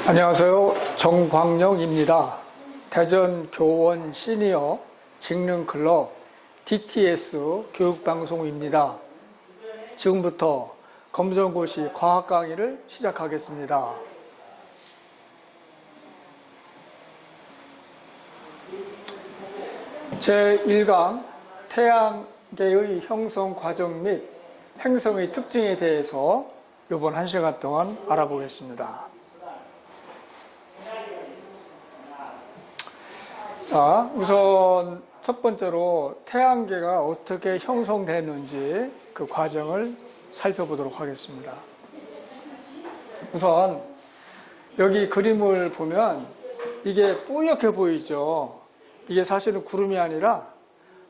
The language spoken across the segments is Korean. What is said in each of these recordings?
안녕하세요. 정광영입니다. 대전 교원 시니어 직능클럽 DTS 교육방송입니다. 지금부터 검정고시 과학 강의를 시작하겠습니다. 제1강 태양계의 형성 과정 및 행성의 특징에 대해서 이번 1시간 동안 알아보겠습니다. 자, 우선 첫 번째로 태양계가 어떻게 형성되는지 그 과정을 살펴보도록 하겠습니다. 우선 여기 그림을 보면 이게 뿌옇게 보이죠. 이게 사실은 구름이 아니라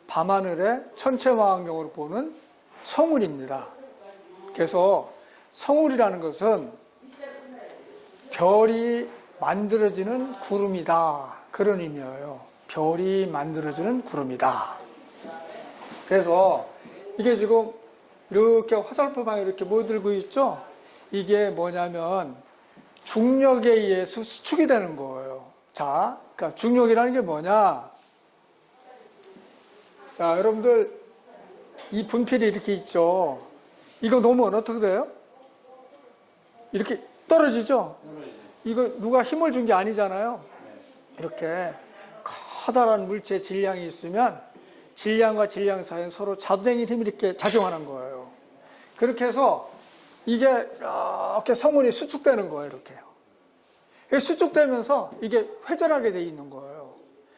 밤하늘의 천체망원경으로 보는 성운입니다. 그래서 성운이라는 것은 별이 만들어지는 구름이다, 그런 의미예요. 별이 만들어지는 구름이다. 그래서 이게 지금 이렇게 화살표 방에 이렇게 모여들고 있죠? 이게 뭐냐면 중력에 의해서 수축이 되는 거예요. 자, 그러니까 중력이라는 게 뭐냐? 자, 여러분들 이 분필이 이렇게 있죠? 이거 놓으면 어떻게 돼요? 이렇게 떨어지죠? 이거 누가 힘을 준 게 아니잖아요. 이렇게 커다란 물체의 질량이 있으면 질량과 질량 사이에 서로 잡생인 힘이 이렇게 작용하는 거예요. 그렇게 해서 이게 이렇게 성운이 수축되는 거예요. 이렇게요. 수축되면서 이게 회전하게 돼 있는 거예요.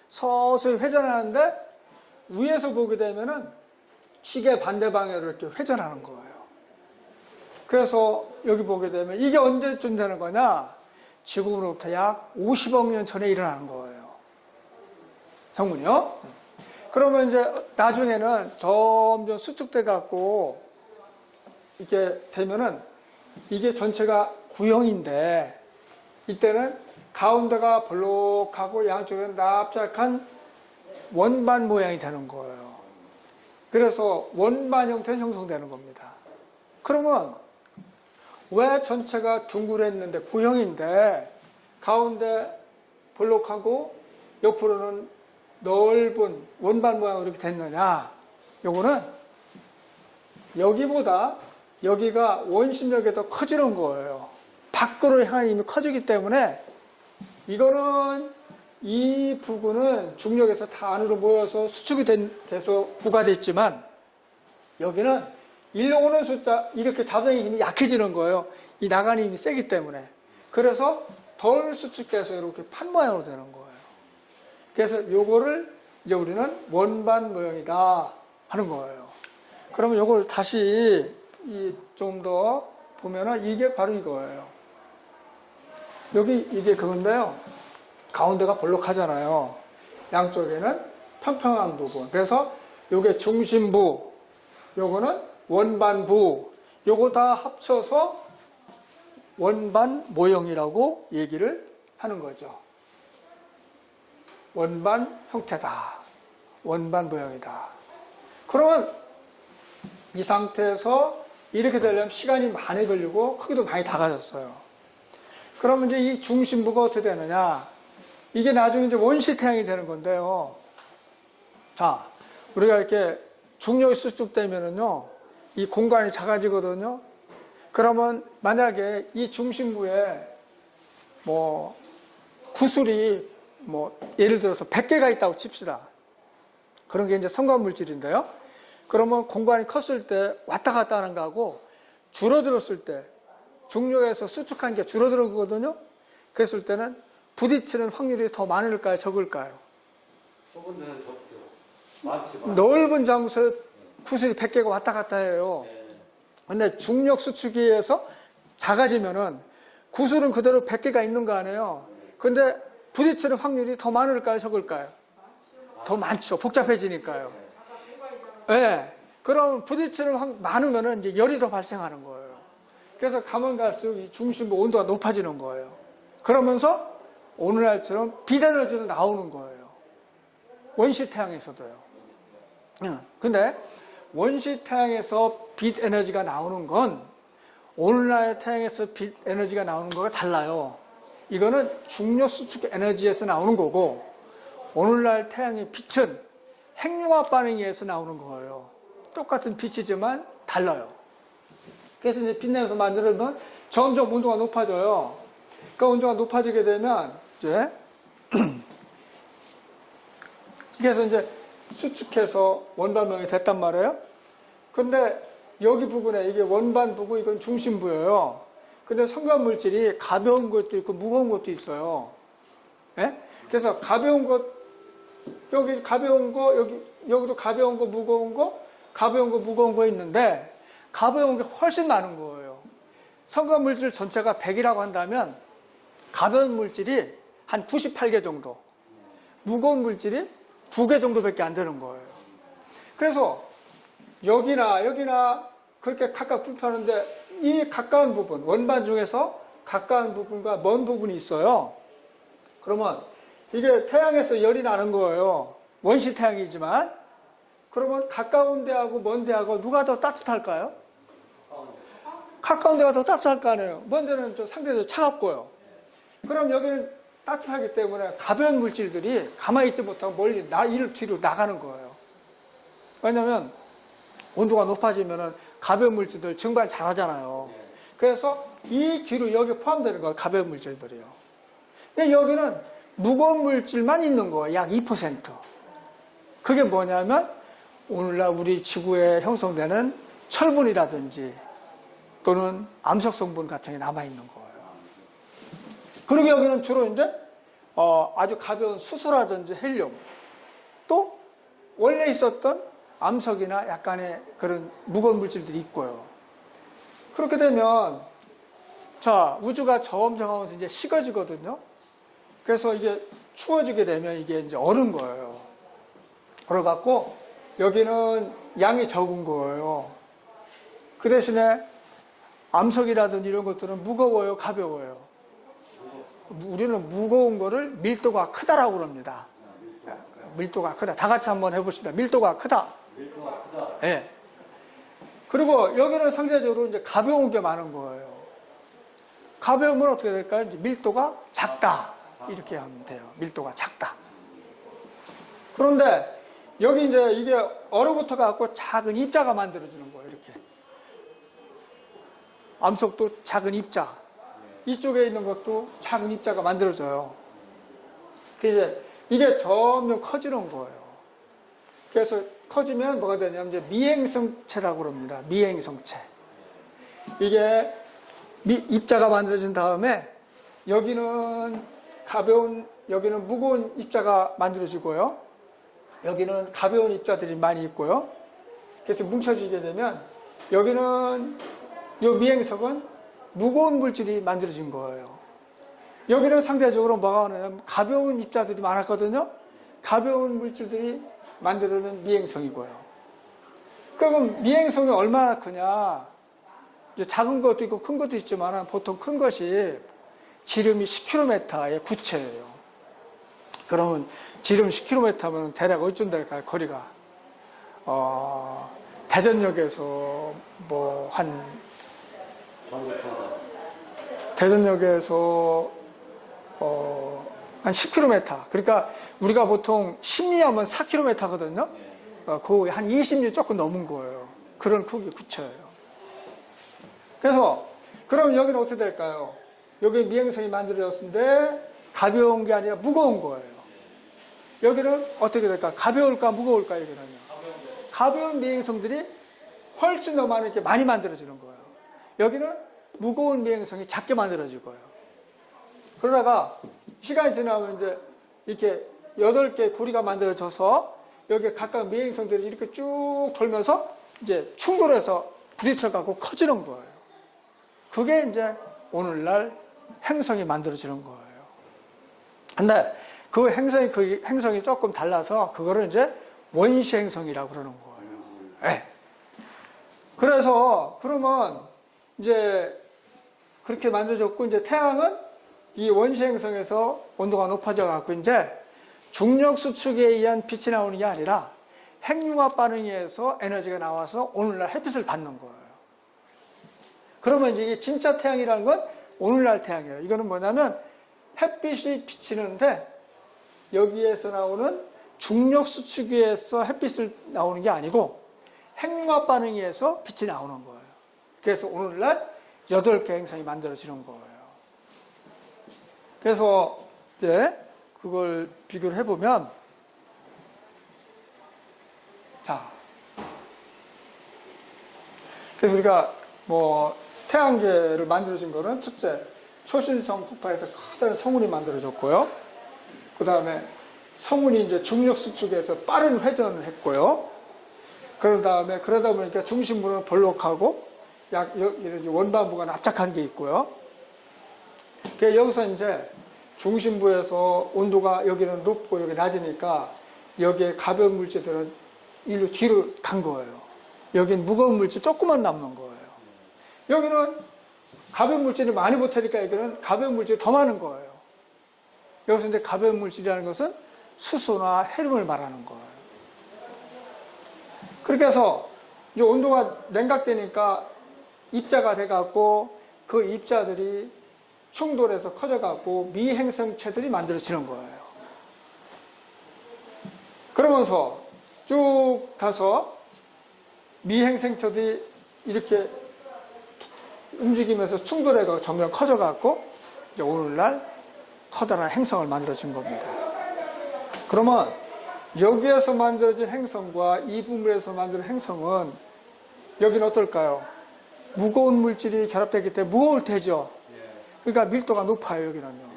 서서히 회전하는데 위에서 보게 되면은 시계 반대 방향으로 이렇게 회전하는 거예요. 그래서 여기 보게 되면 이게 언제쯤 되는 거냐? 지금으로부터 약 50억 년 전에 일어나는 거예요. 성운이요. 그러면 이제 나중에는 점점 수축돼 갖고 이게 되면은 이게 전체가 구형인데 이때는 가운데가 볼록하고 양쪽에는 납작한 원반 모양이 되는 거예요. 그래서 원반 형태로 형성되는 겁니다. 그러면 왜 전체가 둥그랬는데 구형인데 가운데 볼록하고 옆으로는 넓은 원반 모양으로 이렇게 됐느냐? 요거는 여기보다 여기가 원심력이 더 커지는 거예요. 밖으로 향한 힘이 커지기 때문에 이거는 이 부분은 중력에서 다 안으로 모여서 수축이 돼서 부과됐지만 여기는 일로 오는 숫자 이렇게 잡생의 힘이 약해지는 거예요. 이 나가는 힘이 세기 때문에. 그래서 덜 수축돼서 이렇게 판 모양으로 되는 거예요. 그래서 요거를 이제 우리는 원반 모형이다 하는 거예요. 그러면 요걸 다시 좀 더 보면은 이게 바로 이거예요. 여기 이게 그건데요. 가운데가 볼록하잖아요. 양쪽에는 평평한 부분. 그래서 요게 중심부, 요거는 원반부, 요거 다 합쳐서 원반 모형이라고 얘기를 하는 거죠. 원반 형태다. 원반 모형이다. 그러면 이 상태에서 이렇게 되려면 시간이 많이 걸리고 크기도 많이 작아졌어요. 그러면 이제 이 중심부가 어떻게 되느냐? 이게 나중에 이제 원시 태양이 되는 건데요. 자, 우리가 이렇게 중력이 수축되면은요, 이 공간이 작아지거든요. 그러면 만약에 이 중심부에 뭐 구슬이 예를 들어서 100개가 있다고 칩시다. 그런 게 이제 성간물질인데요. 그러면 공간이 컸을 때 왔다 갔다 하는 거하고 줄어들었을 때 중력에서 수축한 게 줄어드는 거거든요. 그랬을 때는 부딪히는 확률이 더 많을까요? 적을까요? 적은 데는 적죠. 많지. 넓은 장소에 구슬이 100개가 왔다 갔다 해요. 근데 중력 수축에 의해서 작아지면은 구슬은 그대로 100개가 있는 거 아니에요. 근데 부딪히는 확률이 더 많을까요? 적을까요? 더 많죠. 복잡해지니까요. 네. 그럼 부딪히는 많으면은 이제 열이 더 발생하는 거예요. 그래서 가면 갈수록 이 중심부 온도가 높아지는 거예요. 그러면서 오늘날처럼 빛 에너지도 나오는 거예요. 원시 태양에서도요. 근데 원시 태양에서 빛 에너지가 나오는 건 오늘날 태양에서 빛 에너지가 나오는 거가 달라요. 이거는 중력 수축 에너지에서 나오는 거고, 오늘날 태양의 빛은 핵융합 반응에 의해서 나오는 거예요. 똑같은 빛이지만 달라요. 그래서 이제 빛내서 만들면 점점 온도가 높아져요. 그러니까 온도가 높아지게 되면 이제 그래서 이제 수축해서 원반명이 됐단 말이에요. 근데 여기 부분에 이게 원반 부분, 이건 중심부예요. 근데 성간 물질이 가벼운 것도 있고 무거운 것도 있어요. 예? 그래서 가벼운 것, 여기 가벼운 거, 여기도 가벼운 거, 무거운 거, 가벼운 거, 무거운 거 있는데, 가벼운 게 훨씬 많은 거예요. 성간 물질 전체가 100이라고 한다면, 가벼운 물질이 한 98개 정도, 무거운 물질이 2개 정도밖에 안 되는 거예요. 그래서 여기나 그렇게 각각 불편한데, 이 가까운 부분, 원반 중에서 가까운 부분과 먼 부분이 있어요. 그러면 이게 태양에서 열이 나는 거예요. 원시 태양이지만. 그러면 가까운 데하고 먼 데하고 누가 더 따뜻할까요? 가까운 데가 더 따뜻할 거 아니에요. 먼 데는 좀 상대적으로 차갑고요. 그럼 여기는 따뜻하기 때문에 가벼운 물질들이 가만히 있지 못하고 멀리 이를 뒤로 나가는 거예요. 왜냐하면 온도가 높아지면 가벼운 물질들 증발 잘 하잖아요. 그래서 이 뒤로 여기 포함되는 거예요. 가벼운 물질들이요. 근데 여기는 무거운 물질만 있는 거예요. 약 2%. 그게 뭐냐면 오늘날 우리 지구에 형성되는 철분이라든지 또는 암석 성분 같은 게 남아있는 거예요. 그리고 여기는 주로 이제 아주 가벼운 수소라든지 헬륨, 또 원래 있었던 암석이나 약간의 그런 무거운 물질들이 있고요. 그렇게 되면 자, 우주가 점점하면서 이제 식어지거든요. 그래서 이게 추워지게 되면 이게 이제 얼은 거예요. 얼어갖고 여기는 양이 적은 거예요. 그 대신에 암석이라든지 이런 것들은 무거워요, 가벼워요. 우리는 무거운 거를 밀도가 크다라고 그럽니다. 밀도가 크다. 다 같이 한번 해봅시다. 밀도가 크다. 밀도가 크다. 예. 그리고 여기는 상대적으로 이제 가벼운 게 많은 거예요. 가벼우면 어떻게 될까요? 이제 밀도가 작다. 이렇게 하면 돼요. 밀도가 작다. 그런데 여기 이제 이게 얼어붙어 갖고 작은 입자가 만들어지는 거예요. 이렇게. 암석도 작은 입자. 이쪽에 있는 것도 작은 입자가 만들어져요. 그래서 이게 점점 커지는 거예요. 그래서 커지면 뭐가 되냐면 이제 미행성체라고 그럽니다. 미행성체. 이게 입자가 만들어진 다음에 여기는 가벼운, 여기는 무거운 입자가 만들어지고요. 여기는 가벼운 입자들이 많이 있고요. 그래서 뭉쳐지게 되면 여기는 이 미행석은 무거운 물질이 만들어진 거예요. 여기는 상대적으로 뭐가 하냐면 가벼운 입자들이 많았거든요. 가벼운 물질들이 만들어낸 미행성이고요. 그럼 미행성이 얼마나 크냐? 이제 작은 것도 있고 큰 것도 있지만 보통 큰 것이 지름이 10km의 구체예요. 그러면 지름 10km면 대략 어쯤 될까요? 거리가 대전역에서 뭐 한 대전역에서 한 10km. 그러니까 우리가 보통 10리하면 4km거든요. 거의 한 20리 조금 넘은 거예요. 그런 크기 구체예요. 그래서 그럼 여기는 어떻게 될까요? 여기 미행성이 만들어졌는데 가벼운 게 아니라 무거운 거예요. 여기는 어떻게 될까? 가벼울까 무거울까 여기는요. 가벼운 미행성들이 훨씬 더 많이 만들어지는 거예요. 여기는 무거운 미행성이 작게 만들어질 거예요. 그러다가 시간이 지나면 이제 이렇게 8개의 고리가 만들어져서 여기 각각 미행성들이 이렇게 쭉 돌면서 이제 충돌해서 부딪혀갖고 커지는 거예요. 그게 이제 오늘날 행성이 만들어지는 거예요. 근데 그 행성이 조금 달라서 그거를 이제 원시 행성이라고 그러는 거예요. 네. 그래서 그러면 이제 그렇게 만들어졌고 이제 태양은 이 원시 행성에서 온도가 높아져 갖고 이제 중력 수축에 의한 빛이 나오는 게 아니라 핵융합 반응에 의해서 에너지가 나와서 오늘날 햇빛을 받는 거예요. 그러면 이제 이게 진짜 태양이라는 건 오늘날 태양이에요. 이거는 뭐냐면 햇빛이 비치는데 여기에서 나오는 중력 수축기에서 햇빛을 나오는 게 아니고 핵융합 반응에서 빛이 나오는 거예요. 그래서 오늘날 8개 행성이 만들어지는 거예요. 그래서 이제 그걸 비교를 해보면, 자, 그래서 우리가 뭐 태양계를 만들어진 거는 첫째, 초신성 폭발에서 커다란 성운이 만들어졌고요. 그 다음에 성운이 이제 중력 수축에서 빠른 회전을 했고요. 그러다 보니까 중심부는 볼록하고 원반부가 납작한 게 있고요. 여기서 이제 중심부에서 온도가 여기는 높고 여기 낮으니까 여기에 가벼운 물질들은 일로 뒤로 간 거예요. 여기는 무거운 물질 조금만 남는 거예요. 여기는 가벼운 물질이 많이 못하니까 여기는 가벼운 물질이 더 많은 거예요. 여기서 이제 가벼운 물질이라는 것은 수소나 헬륨을 말하는 거예요. 그렇게 해서 이제 온도가 냉각되니까 입자가 돼갖고 그 입자들이 충돌해서 커져갖고 미행성체들이 만들어지는 거예요. 그러면서 쭉 가서 미행성체들이 이렇게 움직이면서 충돌해서 점점 커져갖고 이제 오늘날 커다란 행성을 만들어진 겁니다. 그러면 여기에서 만들어진 행성과 이 분물에서 만든 행성은 여기는 어떨까요? 무거운 물질이 결합되기 때문에 무거울 테죠. 그러니까 밀도가 높아요, 여기는요.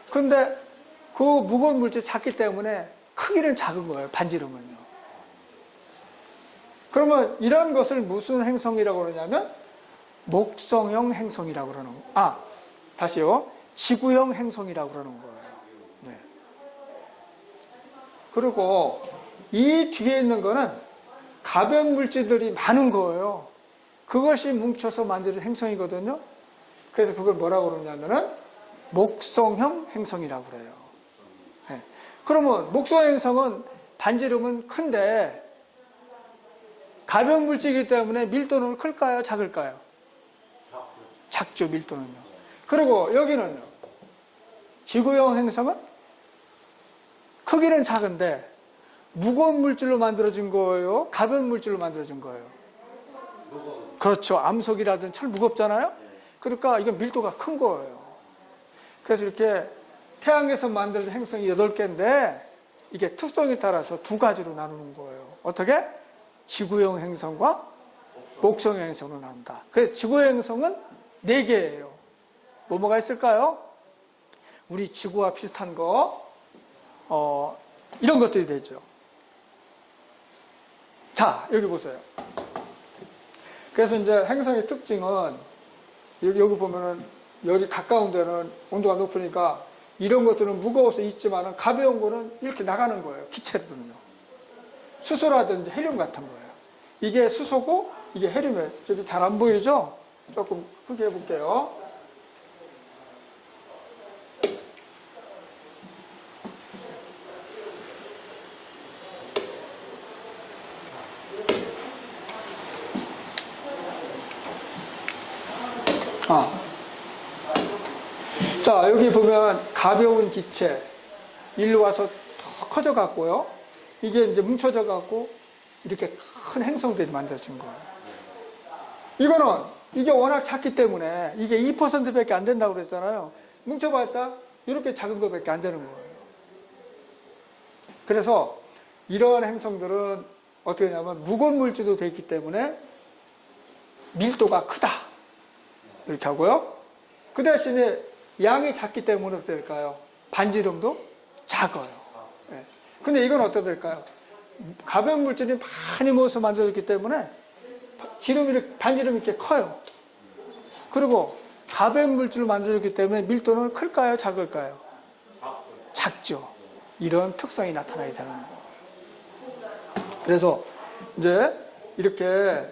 그런데 그 무거운 물질이 작기 때문에 크기는 작은 거예요, 반지름은요. 그러면 이런 것을 무슨 행성이라고 그러냐면 목성형 행성이라고 그러는 거예요. 다시요. 지구형 행성이라고 그러는 거예요. 네. 그리고 이 뒤에 있는 거는 가벼운 물질들이 많은 거예요. 그것이 뭉쳐서 만드는 행성이거든요. 그래서 그걸 뭐라고 그러냐면은 목성형 행성이라고 그래요. 네. 그러면 목성형 행성은 반지름은 큰데 가벼운 물질이기 때문에 밀도는 클까요? 작을까요? 작죠, 밀도는요. 그리고 여기는요. 지구형 행성은 크기는 작은데 무거운 물질로 만들어진 거예요? 가벼운 물질로 만들어진 거예요? 그렇죠. 암석이라든 철 무겁잖아요? 그러니까 이건 밀도가 큰 거예요. 그래서 이렇게 태양에서 만든 행성이 8개인데 이게 특성에 따라서 두 가지로 나누는 거예요. 어떻게? 지구형 행성과 목성형 행성으로 나눈다. 그래서 지구형 행성은 4개예요. 뭐가 있을까요? 우리 지구와 비슷한 거, 이런 것들이 되죠. 자, 여기 보세요. 그래서 이제 행성의 특징은 여기 보면은 여기 가까운 데는 온도가 높으니까 이런 것들은 무거워서 있지만은 가벼운 거는 이렇게 나가는 거예요. 기체들은요. 수소라든지 헬륨 같은 거예요. 이게 수소고 이게 헬륨이에요. 저기 잘 안 보이죠? 조금 크게 해볼게요. 자, 여기 보면 가벼운 기체 일로 와서 더 커져 갖고요. 이게 이제 뭉쳐져 갖고 이렇게 큰 행성들이 만들어진 거예요. 이거는 이게 워낙 작기 때문에 이게 2%밖에 안 된다고 그랬잖아요. 뭉쳐봤자 이렇게 작은 것밖에 안 되는 거예요. 그래서 이러한 행성들은 어떻게 하냐면 무거운 물질도 되어 있기 때문에 밀도가 크다 이렇게 하고요. 그 대신에 양이 작기 때문에 어떻게 될까요? 반지름도 작아요. 네. 근데 이건 어떻게 될까요? 가벼운 물질이 많이 모여서 만들어졌기 때문에 반지름이 이렇게 커요. 그리고 가벼운 물질로 만들어졌기 때문에 밀도는 클까요? 작을까요? 작죠. 이런 특성이 나타나게 되는 거예요. 그래서 이제 이렇게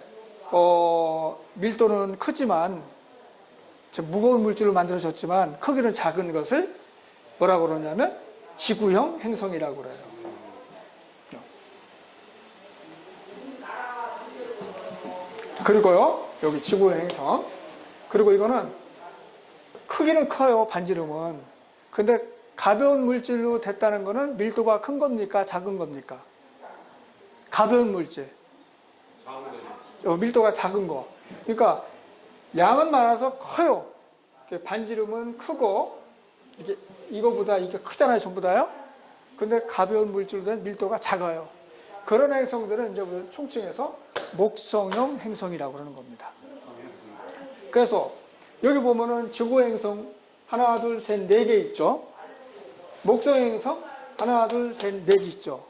밀도는 크지만 무거운 물질로 만들어졌지만 크기는 작은 것을 뭐라고 그러냐면 지구형 행성이라고 그래요. 그리고요, 여기 지구형 행성. 그리고 이거는 크기는 커요, 반지름은. 근데 가벼운 물질로 됐다는 거는 밀도가 큰 겁니까? 작은 겁니까? 가벼운 물질. 밀도가 작은 거. 그러니까 양은 많아서 커요. 반지름은 크고, 이거보다 이게 크잖아요, 전부 다요? 근데 가벼운 물질로 된 밀도가 작아요. 그런 행성들은 이제 우리가 총칭해서 목성형 행성이라고 그러는 겁니다. 그래서 여기 보면은 지구 행성 하나, 둘, 셋, 네 개 있죠. 목성 행성 하나, 둘, 셋, 넷 있죠.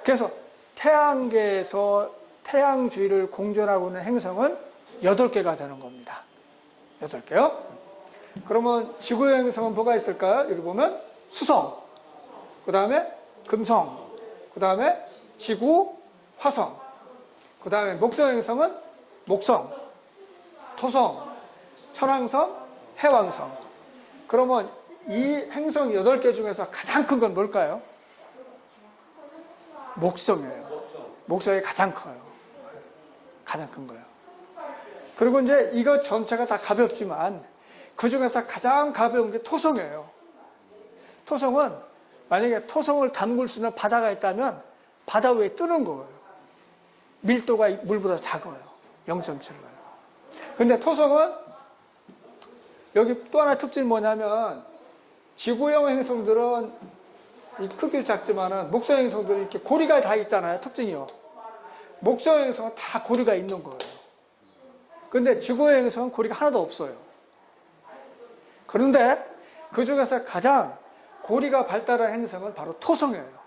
그래서 태양계에서 태양 주위를 공전하고 있는 행성은 8개가 되는 겁니다. 8개요. 그러면 지구 행성은 뭐가 있을까요? 여기 보면 수성, 그 다음에 금성, 그 다음에 지구, 화성, 그 다음에 목성 행성은 목성, 토성, 천왕성, 해왕성. 그러면 이 행성 8개 중에서 가장 큰 건 뭘까요? 목성이에요. 목성이 가장 커요. 가장 큰 거예요. 그리고 이제 이거 전체가 다 가볍지만 그 중에서 가장 가벼운 게 토성이에요. 토성은 만약에 토성을 담글 수 있는 바다가 있다면 바다 위에 뜨는 거예요. 밀도가 물보다 작아요. 0.7로요. 근데 토성은 여기 또 하나 특징이 뭐냐면 지구형 행성들은 이 크기도 작지만은 목성 행성들은 이렇게 고리가 다 있잖아요. 특징이요. 목성 행성은 다 고리가 있는 거예요. 근데 지구형 행성은 고리가 하나도 없어요. 그런데 그 중에서 가장 고리가 발달한 행성은 바로 토성이에요.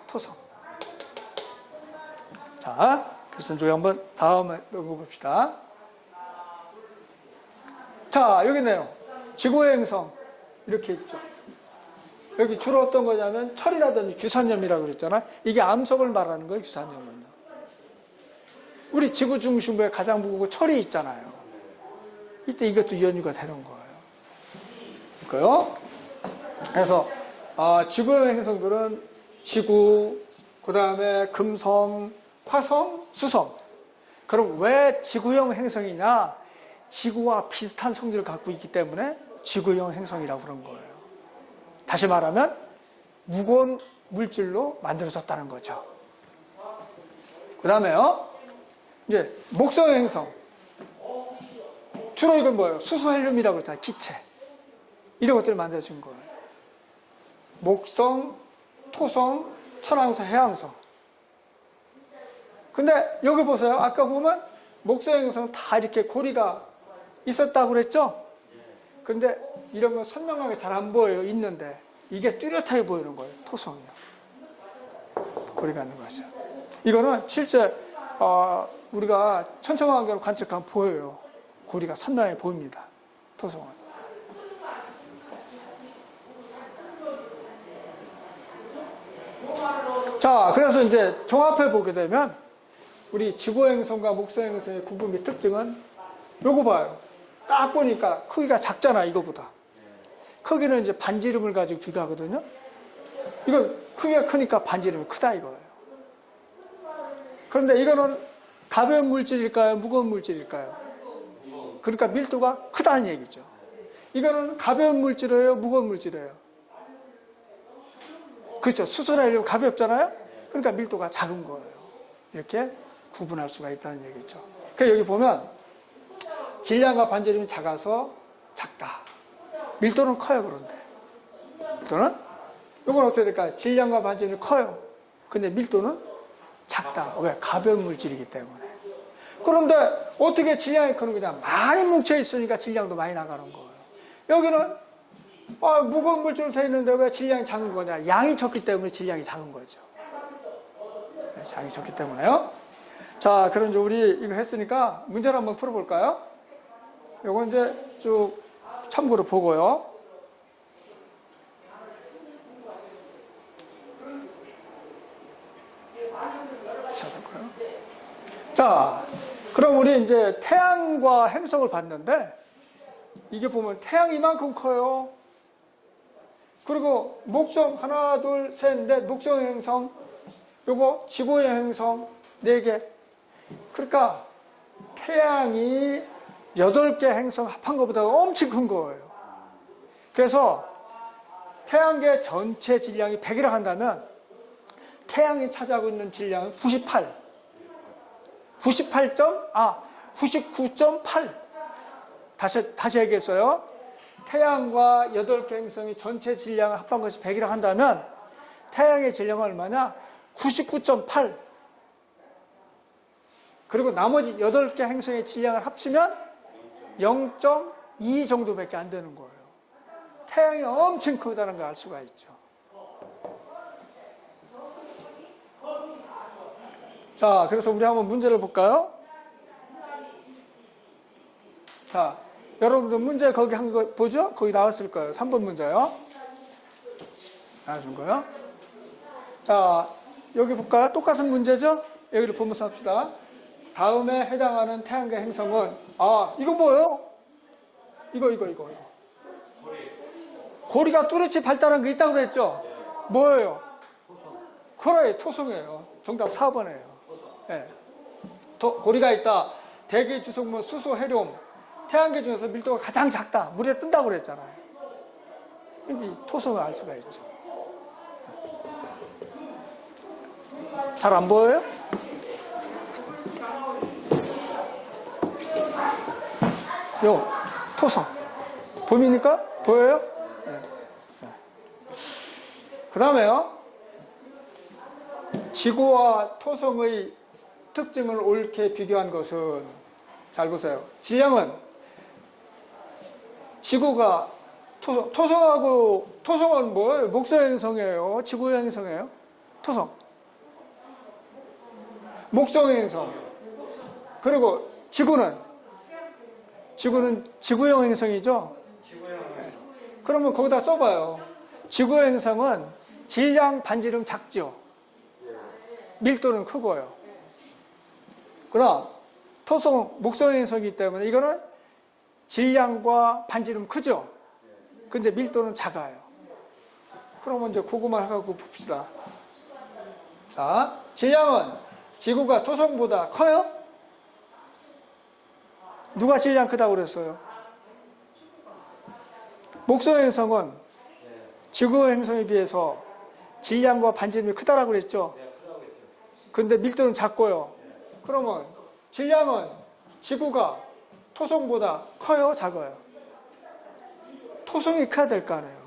토성. 자, 그래서 이쪽에 한번 다음에 넘어봅시다. 자, 여기 있네요. 지구의 행성. 이렇게 있죠. 여기 주로 어떤 거냐면 철이라든지 규산염이라고 그랬잖아요. 이게 암석을 말하는 거예요, 규산염은요. 우리 지구 중심부에 가장 무거운 철이 있잖아요. 이때 이것도 연유가 되는 거예요. 그러니까요. 그래서 지구형 행성들은 지구, 그 다음에 금성, 화성, 수성. 그럼 왜 지구형 행성이냐? 지구와 비슷한 성질을 갖고 있기 때문에 지구형 행성이라고 그런 거예요. 다시 말하면 무거운 물질로 만들어졌다는 거죠. 그 다음에요. 이제 목성 행성. 주로 이건 뭐예요? 수소 헬륨이라고 했잖아요. 기체. 이런 것들이 만들어진 거예요. 목성, 토성, 천왕성, 해왕성. 근데 여기 보세요. 아까 보면 목성 행성은 다 이렇게 고리가 있었다고 그랬죠? 근데 이런 건 선명하게 잘 안 보여요. 있는데 이게 뚜렷하게 보이는 거예요. 토성이요. 고리가 있는 거죠. 이거는 실제 우리가 천천만개로 관측하면 보여요. 고리가 선명하게 보입니다. 토성은. 자, 그래서 이제 종합해 보게 되면 우리 지구행성과 목성행성의 구분의 특징은 요거 봐요. 딱 보니까 크기가 작잖아, 이거보다. 크기는 이제 반지름을 가지고 비교하거든요. 이건 크기가 크니까 반지름이 크다 이거예요. 그런데 이거는 가벼운 물질일까요? 무거운 물질일까요? 그러니까 밀도가 크다는 얘기죠. 이거는 가벼운 물질이에요? 무거운 물질이에요? 그렇죠. 수소나 이런 가볍잖아요? 그러니까 밀도가 작은 거예요. 이렇게 구분할 수가 있다는 얘기죠. 그러니까 여기 보면 질량과 반지름이 작아서 작다. 밀도는 커요, 그런데. 밀도는? 이건 어떻게 될까요? 질량과 반지름이 커요. 근데 밀도는 작다. 왜? 가벼운 물질이기 때문에. 그런데 어떻게 질량이 크는 거냐? 많이 뭉쳐 있으니까 질량도 많이 나가는 거예요. 여기는 무거운 물질로 되어 있는데 왜 질량이 작은 거냐? 양이 적기 때문에 질량이 작은 거죠. 양이 적기 때문에요. 자, 그럼 이제 우리 이거 했으니까 문제를 한번 풀어볼까요? 요건 이제 쭉 참고로 보고요. 시작할까요? 자, 그럼 우리 이제 태양과 행성을 봤는데 이게 보면 태양이 이만큼 커요. 그리고 목성 하나, 둘, 셋, 넷 목성 행성, 요거 지구의 행성 4개. 그러니까 태양이 8개 행성 합한 것보다 엄청 큰 거예요. 그래서 태양계 전체 질량이 100이라 한다면 태양이 차지하고 있는 질량은 99.8. 다시 얘기했어요. 태양과 8개 행성이 전체 질량을 합한 것이 100이라 한다면 태양의 질량은 얼마냐? 99.8. 그리고 나머지 8개 행성의 질량을 합치면 0.2 정도밖에 안 되는 거예요. 태양이 엄청 크다는 걸 알 수가 있죠. 자, 그래서 우리 한번 문제를 볼까요? 자, 여러분들 문제 거기 한 거 보죠? 거기 나왔을 거예요. 3번 문제요. 나와준 거요. 자, 여기 볼까요? 똑같은 문제죠? 여기를 보면서 합시다. 다음에 해당하는 태양계 행성은, 이거 뭐예요? 이거. 고리가 뚜렷이 발달한 게 있다고 그랬죠? 뭐예요? 그래, 토성이에요. 정답 4번이에요. 네. 고리가 있다. 대기 주성분 수소, 헤륨. 태양계 중에서 밀도가 가장 작다. 물에 뜬다고 그랬잖아요. 이 토성을 알 수가 있죠. 잘 안 보여요? 토성. 봄이니까? 보여요? 네. 그 다음에요. 지구와 토성의 특징을 옳게 비교한 것은, 잘 보세요. 질량은 지구가 토성은 뭐예요? 목성 행성이에요? 지구 행성이에요? 토성. 목성 행성. 그리고 지구는 지구형 행성이죠? 그러면 거기다 써봐요. 지구 행성은 질량 반지름 작죠? 밀도는 크고요. 그러나 토성, 목성 행성이기 때문에 이거는 질량과 반지름 크죠? 근데 밀도는 작아요. 그러면 이제 그거만 하고 봅시다. 자, 질량은 지구가 토성보다 커요? 누가 질량 크다고 그랬어요? 목성 행성은 지구 행성에 비해서 질량과 반지름이 크다라고 그랬죠? 근데 밀도는 작고요. 그러면 질량은 지구가 토성보다 커요? 작아요? 토성이 커야 될 거 아니에요.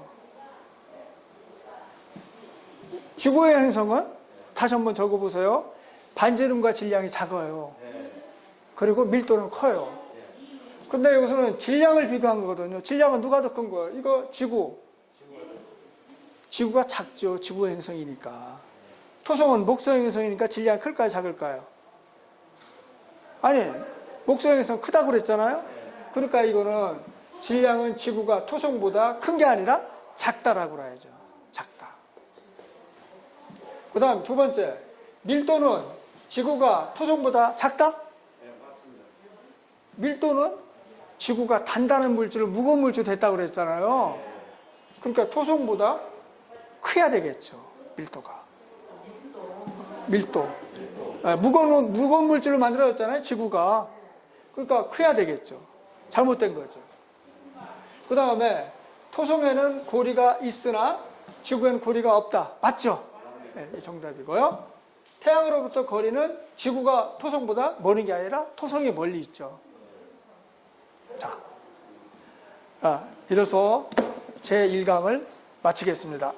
지구의 행성은 다시 한번 적어보세요. 반지름과 질량이 작아요. 그리고 밀도는 커요. 근데 여기서는 질량을 비교한 거거든요. 질량은 누가 더 큰 거예요? 이거 지구. 지구가 작죠. 지구 행성이니까. 토성은 목성 행성이니까 질량이 클까요? 작을까요? 아니, 목성 행성 크다고 그랬잖아요? 그러니까 이거는 질량은 지구가 토성보다 큰 게 아니라 작다라고 그래야죠. 작다. 그 다음 두 번째. 밀도는 지구가 토성보다 작다? 네, 맞습니다. 밀도는 지구가 단단한 물질을 무거운 물질 됐다고 그랬잖아요. 그러니까 토성보다 커야 되겠죠. 밀도가. 밀도. 네, 무거운 물질로 만들어졌잖아요. 지구가. 그러니까 커야 되겠죠. 잘못된 거죠. 그 다음에 토성에는 고리가 있으나 지구에는 고리가 없다. 맞죠? 네, 이 정답이고요. 태양으로부터 거리는 지구가 토성보다 먼 게 아니라 토성이 멀리 있죠. 자, 이래서 제 1강을 마치겠습니다.